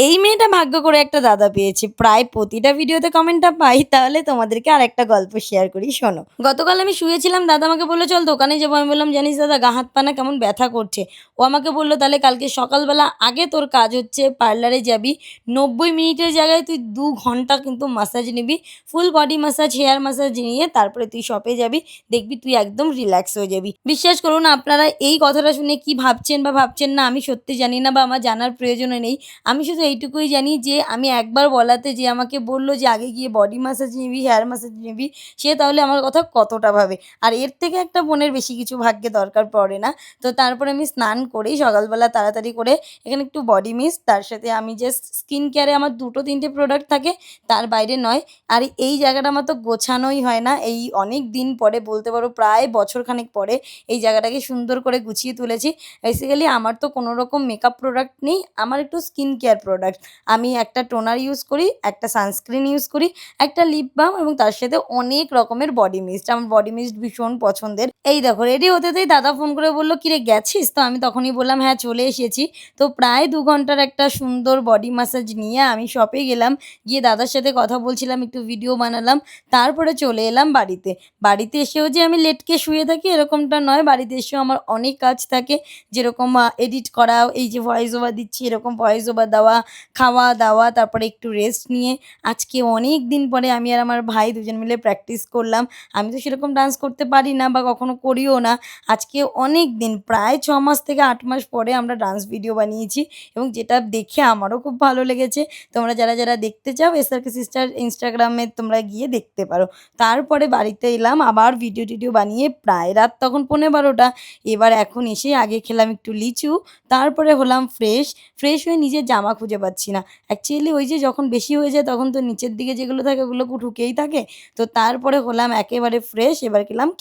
এই মেয়েটা ভাগ্য করে একটা দাদা পেয়েছে। প্রায় প্রতিটা ভিডিওতে কমেন্টটা পাই। তাহলে তোমাদেরকে আরেকটা গল্প শেয়ার করি শোনো। গতকাল আমি শুয়েছিলাম, দাদা আমাকে বলল, "চল দোকানে যাবো।" আমি বললাম, "জানিস দাদা গা হাত পা না কেমন ব্যথা করছে।" ও আমাকে বলল, "তাহলে কালকে সকালবেলা আগে তোর কাজ হচ্ছে পার্লারে যাবি। ৯০ মিনিটের জায়গায় তুই ২ ঘন্টা কিন্তু মাসাজ নিবি। Full body massage, hair massage নিয়ে তারপরে তুই শপে যাবি। দেখবি তুই একদম রিল্যাক্স হয়ে যাবি।" বিশ্বাস করুন আপনারা এই কথাটা শুনে কি ভাবছেন বা ভাবছেন না আমি সত্যি জানি না বা আমার জানার প্রয়োজনও নেই। আমি শুধু এইটুকুই জানি যে আমি একবার বলাতে যে আমাকে বলল যে, "আগে গিয়ে বডি ম্যাসাজ নিবি, হেয়ার ম্যাসাজ নিবি।" সে তাহলে আমার কথা কতটা ভাবে। আর এর থেকে একটা বোনের বেশি কিছু ভাগ্যে দরকার পড়ে না। তো তারপরে আমি স্নান করেই সকালবেলা তাড়াতাড়ি করে এখানে একটু বডি মিস্ট, তার সাথে আমি জাস্ট স্কিন কেয়ারে আমার ২ টো ৩ টে প্রোডাক্ট থাকে, তার বাইরে নয়। আর এই জায়গাটা আমার তো গোছানোই হয় না। এই অনেক দিন পরে বলতে পারো প্রায় বছরখানেক পরে এই জায়গাটাকে সুন্দর করে গুছিয়ে তুলেছি। বেসিক্যালি আমার তো কোনো রকম মেকআপ প্রোডাক্ট নেই। আমার একটু স্কিন কেয়ার প্রোডাক্ট। আমি একটা টোনার ইউজ করি, একটা সানস্ক্রিন ইউজ করি, একটা লিপ বাম এবং তার সাথে অনেক রকমের বডি মিস্ট। আমার বডি মিস্ট ভীষণ পছন্দের। এই দেখো রেডি হতেই দাদা ফোন করে বলল, "কিরে গেছিস?" তো আমি তখনই বললাম, "হ্যাঁ, চলে এসেছি।" তো প্রায় ২ ঘন্টার একটা সুন্দর বডি ম্যাসাজ নিয়ে আমি শপে গেলাম। গিয়ে দাদার সাথে কথা বলছিলাম, একটু ভিডিও বানালাম। তারপরে চলে এলাম বাড়িতে। বাড়িতে এসেও যে আমি লেটকে শুয়ে থাকি এরকমটা নয়। বাড়িতে এসেও আমার অনেক কাজ থাকে। যেরকম এডিট করা, এই যে ভয়েস ওভার দিচ্ছি এরকম ভয়েস ওভার দেওয়া, খাওয়া-দাওয়া, তারপরে একটু রেস্ট নিয়ে আজকে অনেক দিন পরে আমি আর আমার ভাই দুজন মিলে প্র্যাকটিস করলাম। আমি তো সেরকম ডান্স করতে পারি না বা কখনো করিও না। আজকে অনেক দিন প্রায় ৬ মাস থেকে ৮ মাস পরে আমরা ডান্স ভিডিও বানিয়েছি এবং যেটা দেখে আমারও খুব ভালো লেগেছে। তোমরা যারা দেখতে চাও এসআরকে সিস্টার ইনস্টাগ্রামে তোমরা গিয়ে দেখতে পারো। তারপরে বাড়িতে এলাম আবার ভিডিও-টিডিও বানিয়ে প্রায় রাত তখন ১৫:৩০। এবার এখন এসে আগে খেলাম একটু লিচু, তারপরে হলাম ফ্রেশ। ফ্রেশ হয়ে নিজের জামা খুঁজে পাচ্ছি না। অ্যাকচুয়ালি ওই যে যখন বেশি হয়ে যায় তখন তো নিচের দিকে যেগুলো থাকে ওগুলো ঢুকেই থাকে। তো তারপরে হলাম একেবারে ফ্রেশ, এবার গেলাম